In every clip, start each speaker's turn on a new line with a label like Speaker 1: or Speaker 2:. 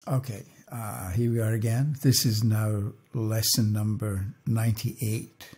Speaker 1: Okay, here we are again. This is now lesson number 98.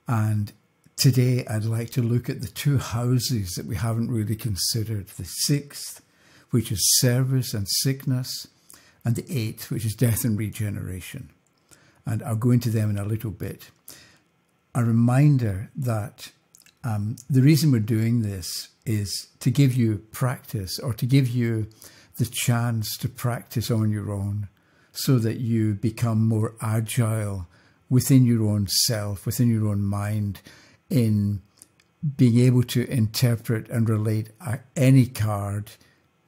Speaker 1: And today I'd like to look at the two houses that we haven't really considered. The sixth, which is service and sickness, and the eighth, which is death and regeneration. And I'll go into them in a little bit. A reminder that the reason we're doing this is to give you practice, or to give you the chance to practice on your own, so that you become more agile within your own self, within your own mind, in being able to interpret and relate any card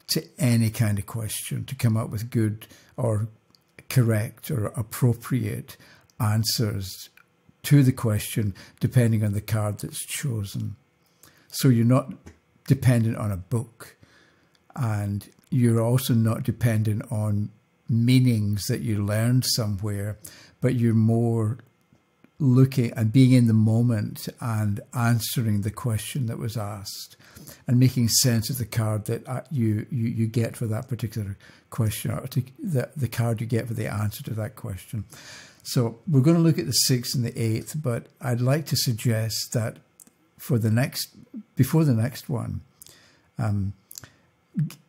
Speaker 1: to any kind of question, to come up with good or correct or appropriate answers to the question depending on the card that's chosen. So you're not dependent on a book, and you're also not dependent on meanings that you learned somewhere, but you're more looking and being in the moment and answering the question that was asked and making sense of the card that you get for that particular question, or the card you get for the answer to that question. So we're going to look at the sixth and the eighth, but I'd like to suggest that before the next one,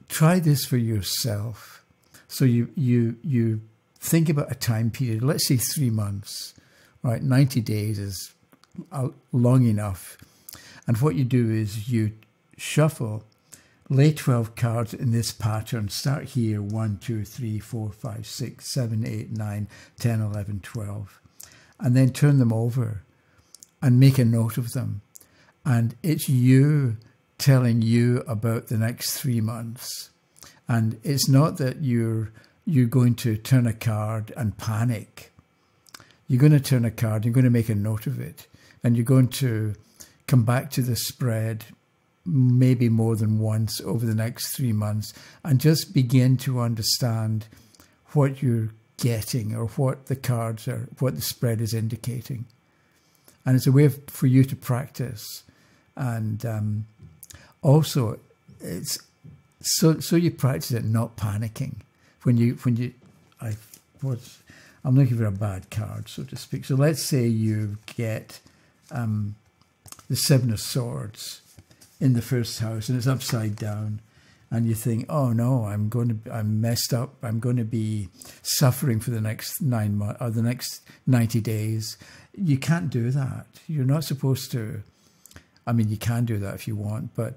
Speaker 1: try this for yourself. So you think about a time period, let's say 3 months, right? 90 days is long enough. And what you do is you shuffle, lay 12 cards in this pattern. Start here, 1, 2, 3, 4, 5, 6, 7, 8, 9, 10, 11, 12. And then turn them over and make a note of them. And it's you telling you about the next 3 months. And it's not that you're going to turn a card and panic. You're going to turn a card, you're going to make a note of it, and you're going to come back to the spread maybe more than once over the next 3 months and just begin to understand what you're getting, or what the cards are, what the spread is indicating. And it's a way for you to practice. And also, it's so you practice it not panicking. I'm looking for a bad card, so to speak. So let's say you get the Seven of Swords in the first house, and it's upside down, and you think, oh no, I'm messed up. I'm going to be suffering for the next 9 months or the next 90 days. You can't do that. You're not supposed to. I mean, you can do that if you want, but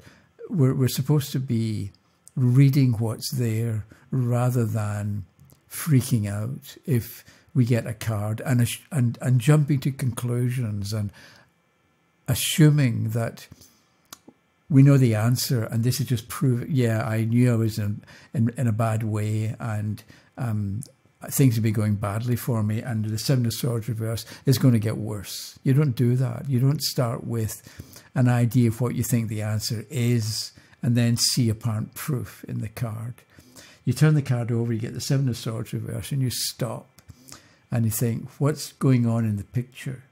Speaker 1: we're supposed to be reading what's there rather than freaking out if we get a card and jumping to conclusions and assuming that we know the answer, and this is just proof. Yeah, I knew I was in a bad way, and things would be going badly for me, and the Seven of Swords reverse is going to get worse. You don't do that. You don't start with an idea of what you think the answer is and then see apparent proof in the card. You turn the card over, you get the Seven of Swords reverse, and you stop and you think, what's going on in the picture?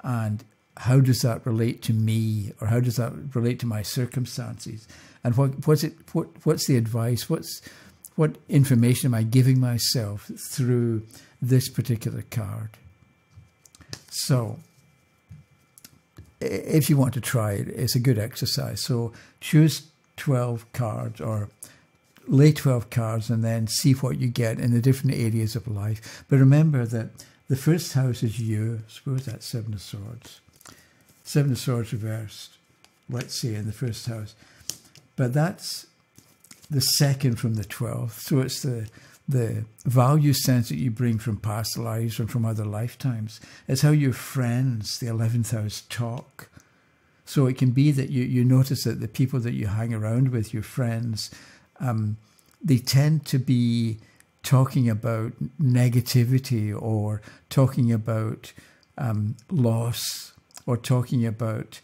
Speaker 1: And how does that relate to me, or how does that relate to my circumstances? And what's the advice? What information am I giving myself through this particular card? So if you want to try it, it's a good exercise. So choose 12 cards, or lay 12 cards, and then see what you get in the different areas of life. But remember that the first house is you. Suppose that's Seven of Swords. Seven of Swords reversed, let's say, in the first house. But that's the second from the 12th. So it's the value sense that you bring from past lives and from other lifetimes. It's how your friends, the 11th house, talk. So it can be that you notice that the people that you hang around with, your friends, they tend to be talking about negativity, or talking about loss, or talking about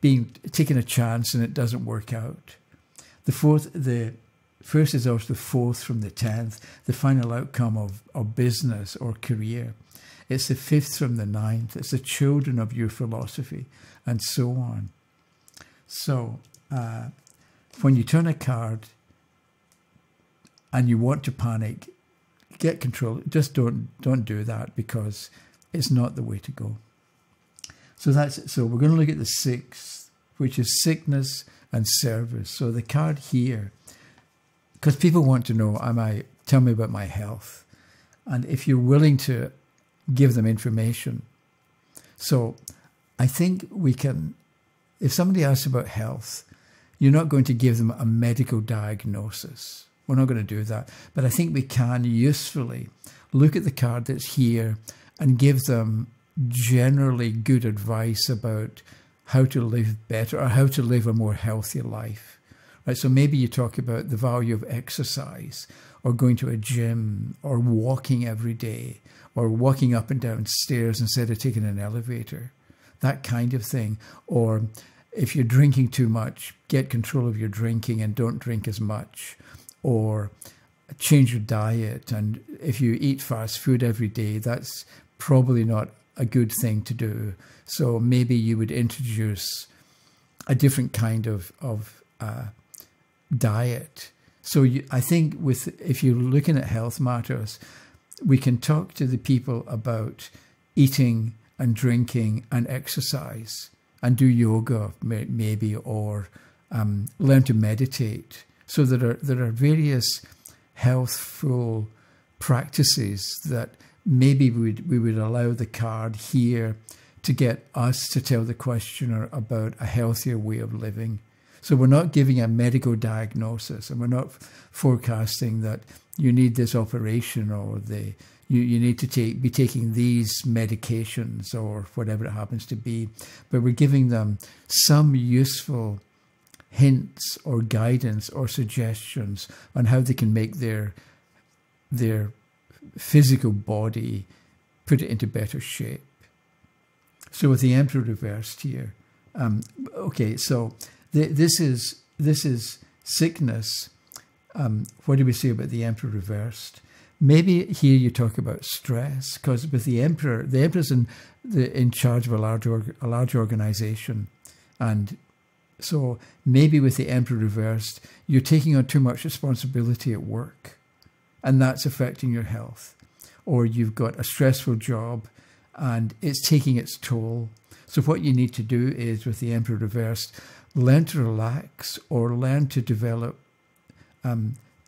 Speaker 1: taking a chance and it doesn't work out. The first is also the 4th from the 10th, the final outcome of business or career. It's the 5th from the 9th. It's the children of your philosophy, and so on. So when you turn a card and you want to panic, get control. Just don't do that, because it's not the way to go. So that's it. So we're going to look at the sixth, which is sickness and service. So the card here, because people want to know, tell me about my health. And if you're willing to give them information. So I think we can, if somebody asks about health, you're not going to give them a medical diagnosis. We're not going to do that. But I think we can usefully look at the card that's here and give them generally good advice about how to live better or how to live a more healthy life. Right? So maybe you talk about the value of exercise, or going to a gym, or walking every day, or walking up and down stairs instead of taking an elevator, that kind of thing. Or if you're drinking too much, get control of your drinking and don't drink as much. Or change your diet. And if you eat fast food every day, that's probably not a good thing to do. So maybe you would introduce a different kind of diet. So I think if you're looking at health matters, we can talk to the people about eating and drinking and exercise, and do yoga maybe, or learn to meditate. So there are various healthful practices that maybe we would allow the card here to get us to tell the questioner about a healthier way of living. So we're not giving a medical diagnosis, and we're not forecasting that you need this operation, or you need to be taking these medications, or whatever it happens to be. But we're giving them some useful hints or guidance or suggestions on how they can make their physical body, put it into better shape. So with the Emperor reversed here, okay, so this is sickness. What do we say about the Emperor reversed? Maybe here you talk about stress, because with the Emperor's in charge of a large organization, and so maybe with the Emperor reversed, you're taking on too much responsibility at work, and that's affecting your health. Or you've got a stressful job and it's taking its toll. So what you need to do is, with the Emperor reversed, learn to relax, or learn to develop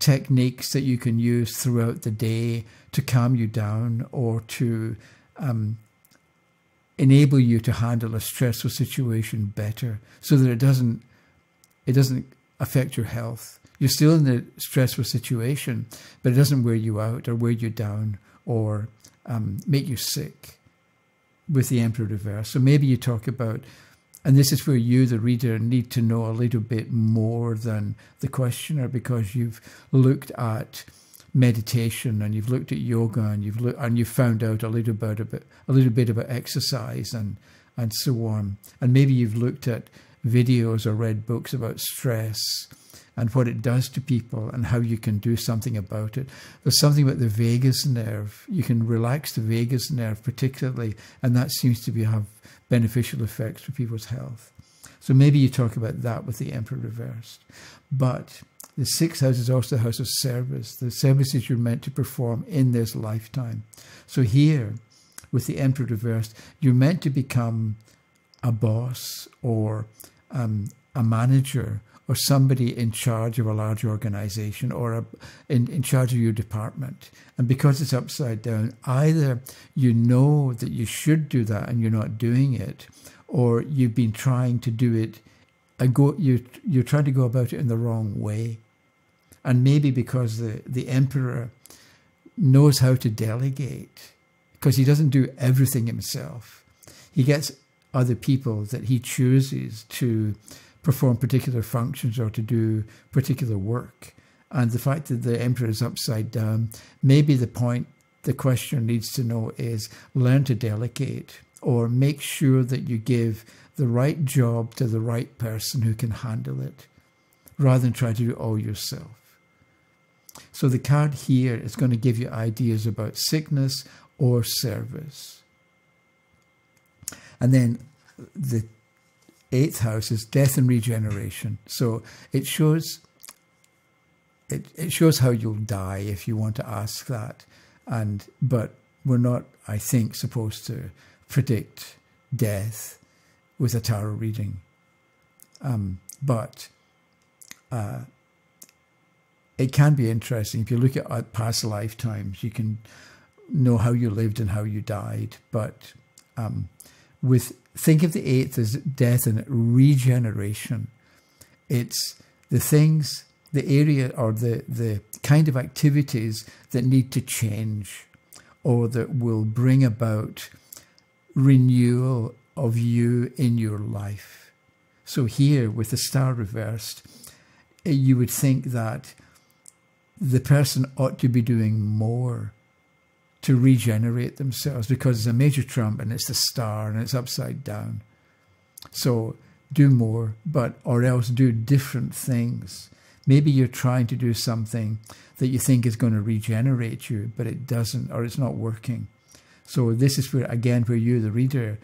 Speaker 1: techniques that you can use throughout the day to calm you down, or to enable you to handle a stressful situation better, so that it doesn't affect your health. You're still in the stressful situation, but it doesn't wear you out or wear you down, or make you sick, with the Emperor reversed. So maybe you talk about, and this is where you, the reader, need to know a little bit more than the questioner, because you've looked at meditation, and you've looked at yoga, and you've found out a little bit about exercise and so on. And maybe you've looked at videos or read books about stress and what it does to people, and how you can do something about it. There's something about the vagus nerve. You can relax the vagus nerve particularly, and that seems to have beneficial effects for people's health. So maybe you talk about that with the Emperor reversed. But the sixth house is also the house of service, the services you're meant to perform in this lifetime. So here, with the Emperor reversed, you're meant to become a boss, or a manager, or somebody in charge of a large organization, or in charge of your department. And because it's upside down, either you know that you should do that and you're not doing it, or you've been trying to do it, and you're trying to go about it in the wrong way. And maybe because the Emperor knows how to delegate, because he doesn't do everything himself. He gets other people that he chooses to perform particular functions or to do particular work. And the fact that the Emperor is upside down, maybe the point the questioner needs to know is learn to delegate, or make sure that you give the right job to the right person who can handle it, rather than try to do it all yourself. So the card here is going to give you ideas about sickness or service. And then the eighth house is death and regeneration. So it shows it shows how you'll die if you want to ask that. But we're not, I think, supposed to predict death with a tarot reading. But it can be interesting. If you look at past lifetimes, you can know how you lived and how you died. But think of the 8th as death and regeneration. It's the things, the area or the kind of activities that need to change or that will bring about renewal of you in your life. So here with the star reversed, you would think that the person ought to be doing more to regenerate themselves because it's a major trump and it's the star and it's upside down. So do more, or else do different things. Maybe you're trying to do something that you think is going to regenerate you, but it doesn't, or it's not working. So this is where you, the reader,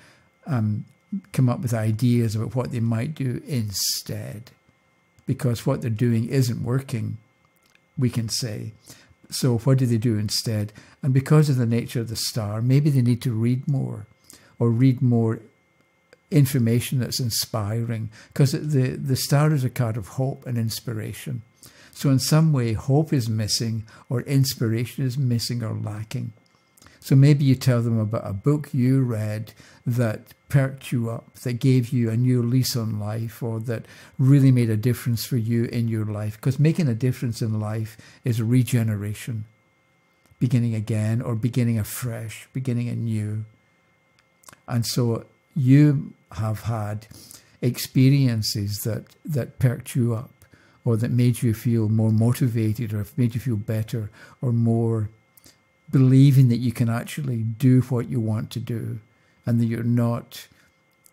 Speaker 1: come up with ideas about what they might do instead. Because what they're doing isn't working, we can say. So what do they do instead? And because of the nature of the star, maybe they need to read more or read more information that's inspiring, because the star is a card of hope and inspiration. So in some way, hope is missing or inspiration is missing or lacking. So maybe you tell them about a book you read that perked you up, that gave you a new lease on life, or that really made a difference for you in your life. Because making a difference in life is regeneration, beginning again or beginning afresh, beginning anew. And so you have had experiences that perked you up, or that made you feel more motivated, or made you feel better, or more believing that you can actually do what you want to do, and that you're not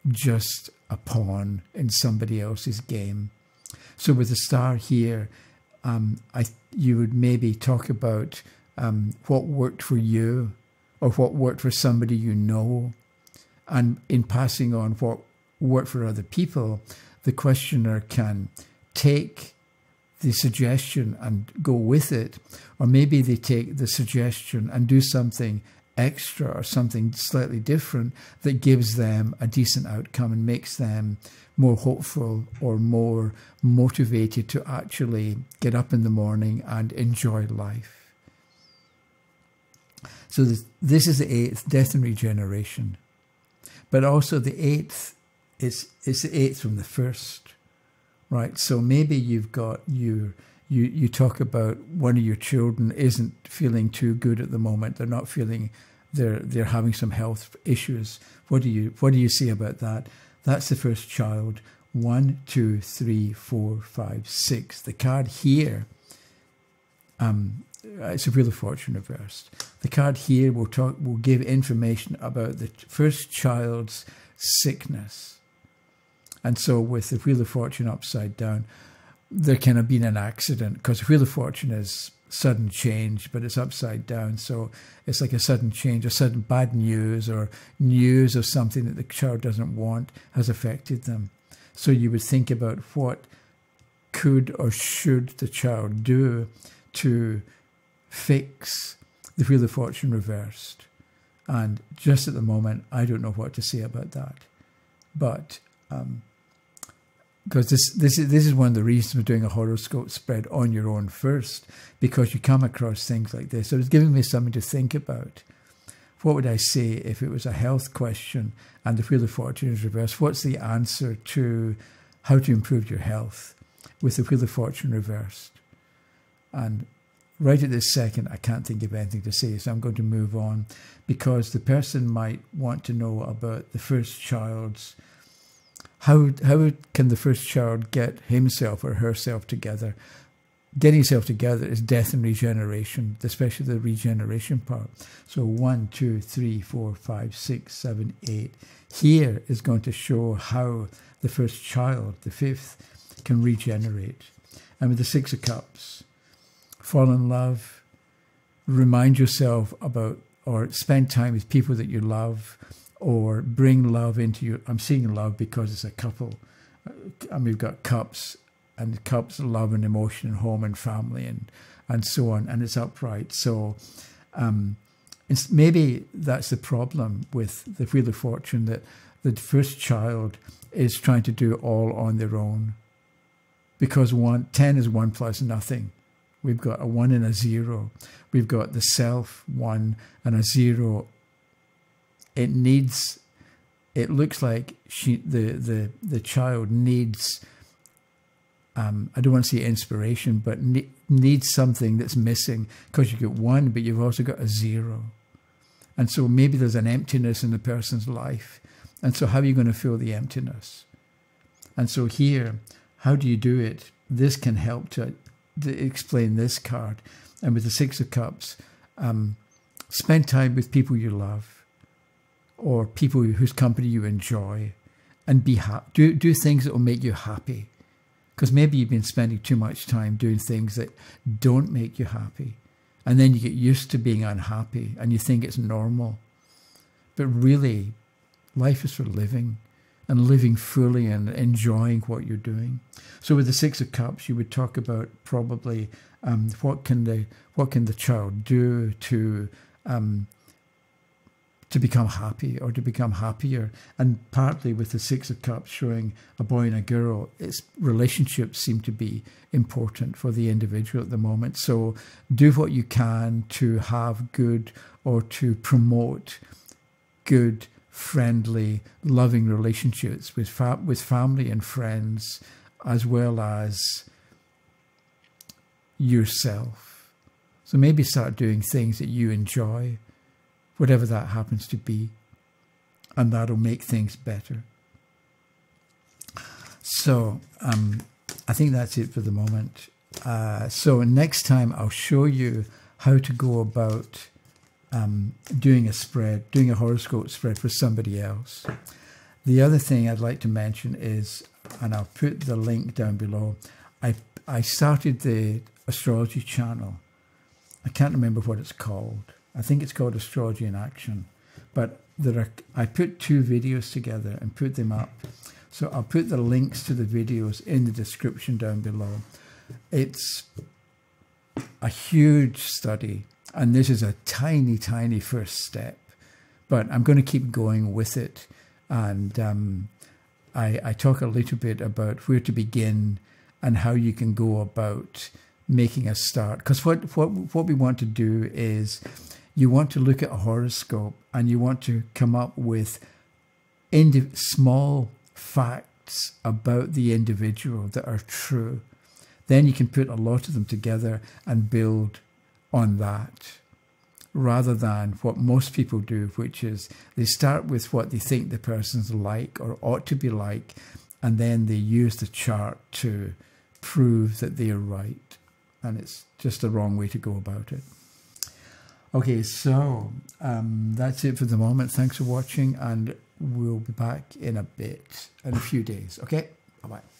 Speaker 1: just a pawn in somebody else's game. So with the star here, you would maybe talk about what worked for you, or what worked for somebody you know. And in passing on what worked for other people, the questioner can take the suggestion and go with it, or maybe they take the suggestion and do something extra or something slightly different that gives them a decent outcome and makes them more hopeful or more motivated to actually get up in the morning and enjoy life. So this is the 8th, death and regeneration. But also the 8th is the 8th from the 1st, right? So maybe you've got you talk about one of your children isn't feeling too good at the moment. They're not feeling, they're having some health issues. What do you say about that? That's the first child. 1, 2, 3, 4, 5, 6. The card here, it's a Wheel of Fortune reversed. The card here will give information about the first child's sickness. And so with the Wheel of Fortune upside down, there can have been an accident, because the Wheel of Fortune is sudden change, but it's upside down. So it's like a sudden change, a sudden bad news, or news of something that the child doesn't want has affected them. So you would think about what could or should the child do to fix the Wheel of Fortune reversed. And just at the moment, I don't know what to say about that. But because this is one of the reasons for doing a horoscope spread on your own first, because you come across things like this. So it's giving me something to think about. What would I say if it was a health question and the Wheel of Fortune is reversed? What's the answer to how to improve your health with the Wheel of Fortune reversed? And right at this second, I can't think of anything to say, so I'm going to move on, because the person might want to know about the first child's, how can the first child get himself or herself together? Getting yourself together is death and regeneration, especially the regeneration part. So 1, 2, 3, 4, 5, 6, 7, 8. Here is going to show how the first child, the 5th, can regenerate. And with the 6 of Cups, fall in love, remind yourself about, or spend time with people that you love, or bring love into your, I'm seeing love because it's a couple, and we've got cups, and the cups, love and emotion and home and family and so on, and it's upright. So maybe that's the problem with the Wheel of Fortune, that the first child is trying to do it all on their own, because 10 is 1 plus nothing. We've got a 1 and a 0. We've got the self 1 and a 0. It looks like the child needs, I don't want to say inspiration, but needs something that's missing, because you get 1, but you've also got a 0. And so maybe there's an emptiness in the person's life. And so how are you going to fill the emptiness? And so here, how do you do it? This can help to explain this card. And with the 6 of Cups, spend time with people you love, or people whose company you enjoy, and do things that will make you happy. Because maybe you've been spending too much time doing things that don't make you happy. And then you get used to being unhappy and you think it's normal. But really, life is for living, and living fully and enjoying what you're doing. So with the 6 of Cups, you would talk about probably what can the child do to become happy, or to become happier. And partly with the 6 of Cups showing a boy and a girl, its relationships seem to be important for the individual at the moment. So do what you can to have good, or to promote good, friendly, loving relationships with family and friends, as well as yourself. So maybe start doing things that you enjoy, whatever that happens to be, and that'll make things better. So I think that's it for the moment. So next time I'll show you how to go about doing a horoscope spread for somebody else. The other thing I'd like to mention is, and I'll put the link down below, I started the astrology channel. I can't remember what it's called. I think it's called Astrology in Action. But I put 2 videos together and put them up. So I'll put the links to the videos in the description down below. It's a huge study, and this is a tiny, tiny first step. But I'm going to keep going with it. And I talk a little bit about where to begin and how you can go about making a start. Because what we want to do is, you want to look at a horoscope and you want to come up with small facts about the individual that are true. Then you can put a lot of them together and build on that, rather than what most people do, which is they start with what they think the person's like or ought to be like, and then they use the chart to prove that they are right. And it's just the wrong way to go about it. Okay, so that's it for the moment. Thanks for watching, and we'll be back in a few days. Okay, bye-bye.